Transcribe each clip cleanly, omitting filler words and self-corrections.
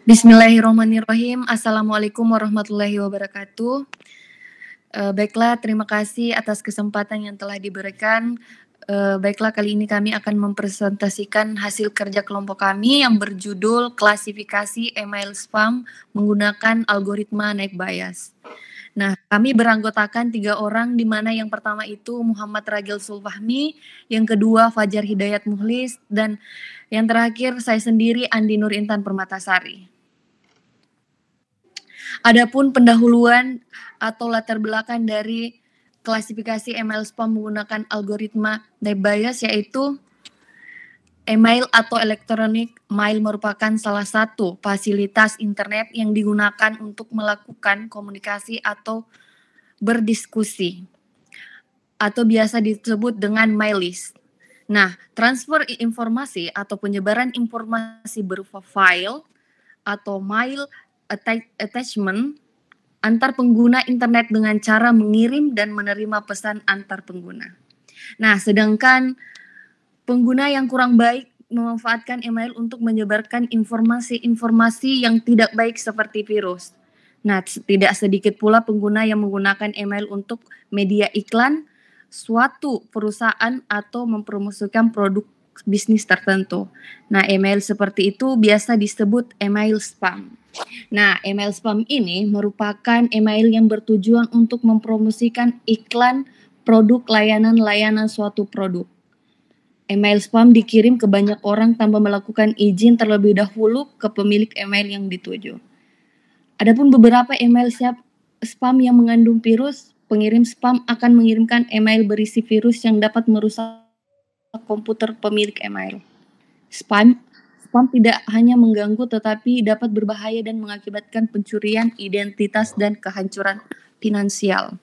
Bismillahirrahmanirrahim. Assalamualaikum warahmatullahi wabarakatuh. Baiklah, terima kasih atas kesempatan yang telah diberikan. Baiklah, kali ini kami akan mempresentasikan hasil kerja kelompok kami yang berjudul klasifikasi email spam menggunakan algoritma naik bias. Nah, kami beranggotakan 3 orang, di mana yang pertama itu Muhammad Ragil Sulfahmi, yang kedua Fajar Hidayat Muhlis, dan yang terakhir saya sendiri Andi Nur Intan Permatasari. Adapun pendahuluan atau latar belakang dari klasifikasi email spam menggunakan algoritma naik bias, yaitu email atau electronic mail merupakan salah satu fasilitas internet yang digunakan untuk melakukan komunikasi atau berdiskusi, atau biasa disebut dengan mail list. Nah, transfer informasi atau penyebaran informasi berupa file atau mail attachment antar pengguna internet dengan cara mengirim dan menerima pesan antar pengguna. Nah, sedangkan pengguna yang kurang baik memanfaatkan email untuk menyebarkan informasi-informasi yang tidak baik seperti virus. Nah, tidak sedikit pula pengguna yang menggunakan email untuk media iklan suatu perusahaan atau mempromosikan produk bisnis tertentu. Nah, email seperti itu biasa disebut email spam. Nah, email spam ini merupakan email yang bertujuan untuk mempromosikan iklan produk layanan suatu produk. Email spam dikirim ke banyak orang tanpa melakukan izin terlebih dahulu ke pemilik email yang dituju. Adapun beberapa email spam yang mengandung virus, pengirim spam akan mengirimkan email berisi virus yang dapat merusak komputer pemilik email. Spam tidak hanya mengganggu tetapi dapat berbahaya dan mengakibatkan pencurian identitas dan kehancuran finansial.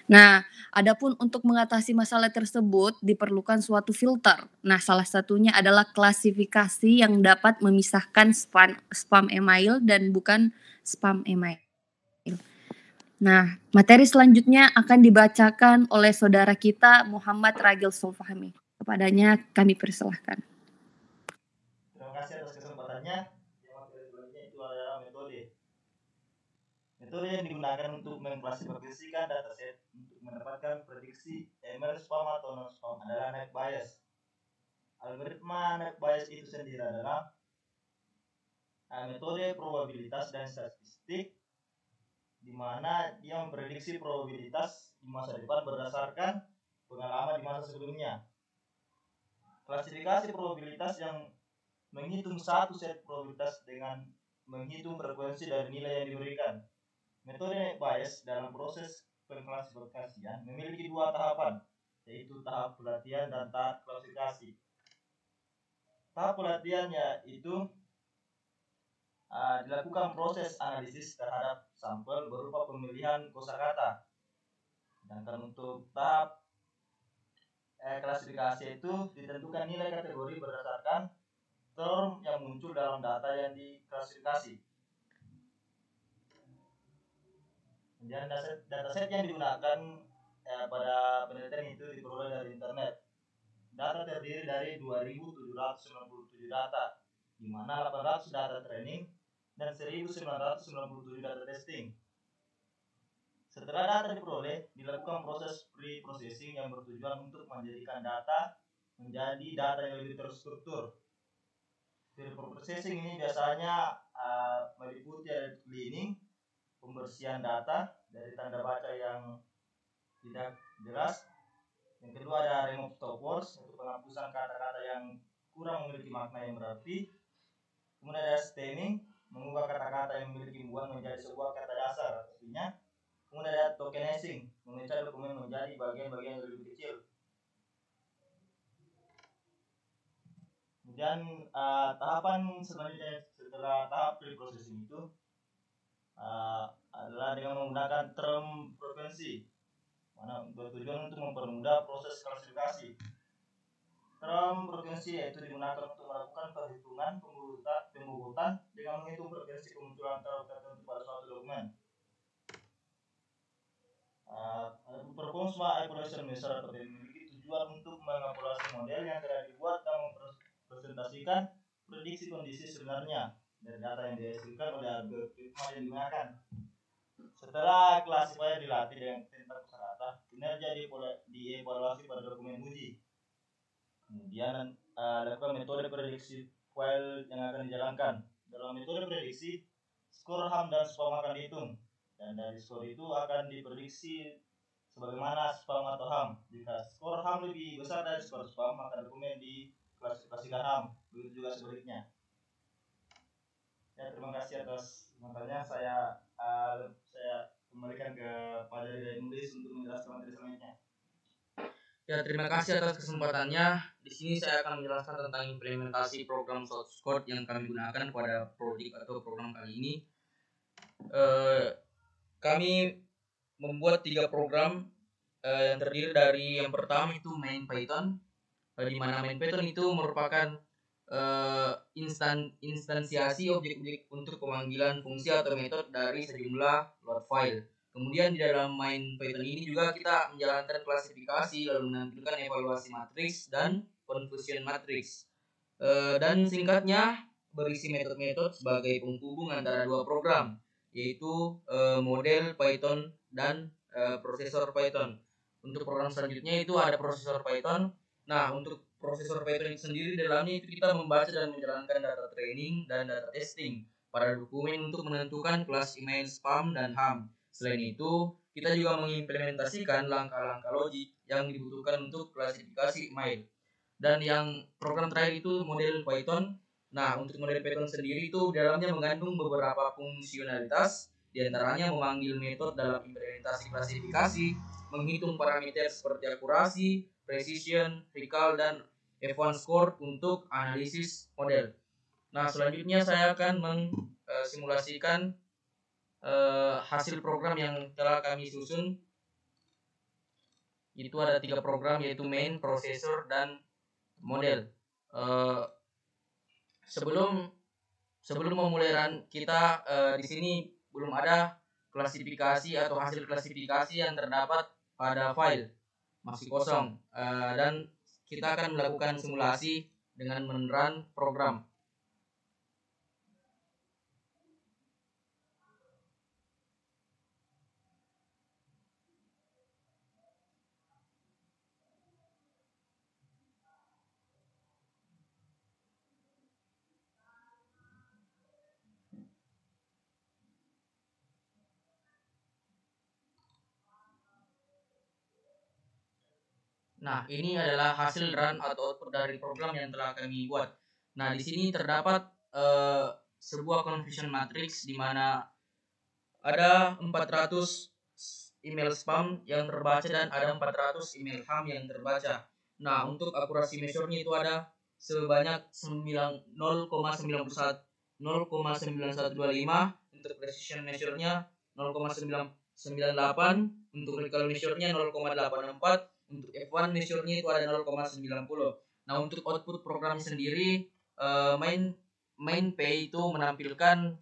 Nah, adapun untuk mengatasi masalah tersebut diperlukan suatu filter. Nah, salah satunya adalah klasifikasi yang dapat memisahkan spam email dan bukan spam email. Nah, materi selanjutnya akan dibacakan oleh saudara kita Muhammad Ragil Sulfahmi. Kepadanya kami persilahkan. Terima kasih atas kesempatannya. Yang materi selanjutnya itu adalah metode. Metode yang digunakan untuk mengklasifikasikan dataset untuk mendapatkan prediksi email spam atau non spam adalah naik bias. Algoritma naik bias itu sendiri adalah metode probabilitas dan statistik, di mana dia memprediksi probabilitas di masa depan berdasarkan pengalaman di masa sebelumnya. Klasifikasi probabilitas yang menghitung satu set probabilitas dengan menghitung frekuensi dari nilai yang diberikan. Metode naik bias dalam proses pengklasifikasian memiliki 2 tahapan, yaitu tahap pelatihan dan tahap klasifikasi. Tahap pelatihannya itu dilakukan proses analisis terhadap sampel berupa pemilihan kosakata. Sedangkan untuk tahap klasifikasi itu ditentukan nilai kategori berdasarkan term yang muncul dalam data yang diklasifikasi. Kemudian dataset yang digunakan pada penelitian itu diperoleh dari internet. Data terdiri dari 2.797 data, di mana 800 data training dan 1.997 data testing. Setelah data diperoleh, dilakukan proses pre-processing yang bertujuan untuk menjadikan data menjadi data yang lebih terstruktur. Pre-processing ini biasanya meliputi cleaning, pembersihan data dari tanda baca yang tidak jelas. Yang kedua ada remove stop words, untuk penghapusan kata-kata yang kurang memiliki makna yang berarti. Kemudian ada stemming, mengubah kata-kata yang memiliki hubungan menjadi sebuah kata dasar artinya. Kemudian ada tokenizing, memecah dokumen menjadi bagian-bagian yang lebih kecil. Kemudian tahapan selanjutnya setelah tahap pre-processing itu adalah dengan menggunakan term frekuensi, mana bertujuan untuk mempermudah proses klasifikasi. Term frekuensi yaitu digunakan untuk melakukan perhitungan pembukutan dengan menghitung frekuensi kemunculan term tertentu pada suatu dokumen. Performance evaluation measure atau memiliki tujuan untuk mengevaluasi model yang telah dibuat dan mempresentasikan prediksi kondisi sebenarnya dari data yang dihasilkan oleh algoritma yang digunakan. Setelah klasifier dilatih dengan tentang kosakata, kinerja dievaluasi pada dokumen uji. Kemudian lakukan metode prediksi file yang akan dijalankan. Dalam metode prediksi, skor HAM dan spam akan dihitung, dan dari skor itu akan diprediksi sebagaimana spam atau HAM. Jika skor HAM lebih besar dari skor spam, maka dokumen diklasifikasikan HAM. Begitu juga sebaliknya. Ya, terima kasih atas komentarnya. Saya kembalikan ke Pak Dari Nulis untuk menjelaskan materi selanjutnya. Ya, terima kasih atas kesempatannya. Di sini saya akan menjelaskan tentang implementasi program source code yang kami gunakan pada proyek atau program kali ini. Kami membuat 3 program yang terdiri dari yang pertama itu main Python, di mana main Python itu merupakan instansiasi objek-objek untuk pemanggilan fungsi atau metode dari sejumlah load file. Kemudian di dalam main Python ini juga kita menjalankan klasifikasi lalu menampilkan evaluasi matriks dan confusion matriks. Dan singkatnya berisi metode-metode sebagai penghubung antara 2 program, yaitu model Python dan prosesor Python. Untuk program selanjutnya itu ada prosesor Python. Nah, untuk prosesor Python itu sendiri dalamnya itu kita membaca dan menjalankan data training dan data testing pada dokumen untuk menentukan kelas email spam dan HAM. Selain itu, kita juga mengimplementasikan langkah-langkah logik yang dibutuhkan untuk klasifikasi email. Dan yang program terakhir itu model Python. Nah, untuk model Python sendiri itu dalamnya mengandung beberapa fungsionalitas, diantaranya memanggil metode dalam implementasi klasifikasi, menghitung parameter seperti akurasi, precision, recall, dan F1 score untuk analisis model. Nah, selanjutnya saya akan mensimulasikan hasil program yang telah kami susun. Itu ada 3 program, yaitu main, processor, dan model. Sebelum memulai kita di sini belum ada klasifikasi atau hasil klasifikasi yang terdapat pada file, masih kosong, dan kita akan melakukan simulasi dengan men-run program. Nah, ini adalah hasil run atau output dari program yang telah kami buat. Nah, di sini terdapat sebuah confusion matrix di mana ada 400 email spam yang terbaca dan ada 400 email HAM yang terbaca. Nah, untuk akurasi measure-nya itu ada sebanyak 0,9125, untuk precision measure-nya 0,998, untuk recall measure-nya 0,84, untuk F1 measure-nya itu ada 0,90. Nah, untuk output program sendiri main P itu menampilkan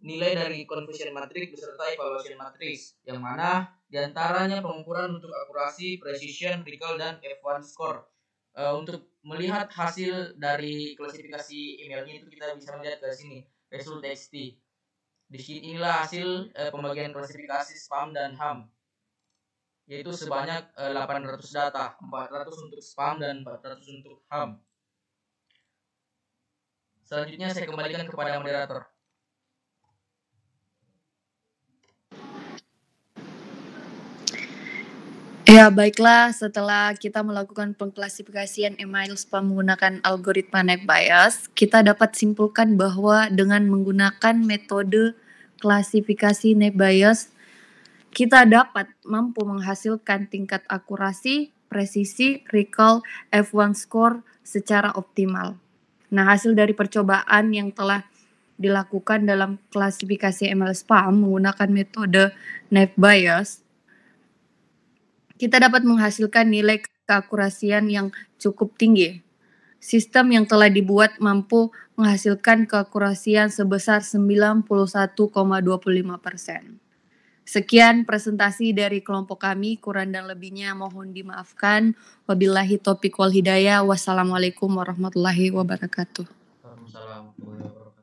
nilai dari confusion matrix beserta evaluation matrix, yang mana diantaranya pengukuran untuk akurasi, precision, recall, dan F1 score. Untuk melihat hasil dari klasifikasi emailnya itu kita bisa melihat ke sini, result txt. Di sini inilah hasil pembagian klasifikasi spam dan HAM, yaitu sebanyak 800 data, 400 untuk spam dan 400 untuk HAM. Selanjutnya saya kembalikan kepada moderator. Ya, baiklah, setelah kita melakukan pengklasifikasian email spam menggunakan algoritma net bias, kita dapat simpulkan bahwa dengan menggunakan metode klasifikasi net bias, kita dapat mampu menghasilkan tingkat akurasi, presisi, recall, F1 score secara optimal. Nah, hasil dari percobaan yang telah dilakukan dalam klasifikasi email spam menggunakan metode net bias, kita dapat menghasilkan nilai keakurasian yang cukup tinggi. Sistem yang telah dibuat mampu menghasilkan keakurasian sebesar 91,25%. Sekian presentasi dari kelompok kami, kurang dan lebihnya mohon dimaafkan. Wabillahi taufiq wal hidayah. Wassalamualaikum warahmatullahi wabarakatuh. Waalaikumsalam warahmatullahi wabarakatuh.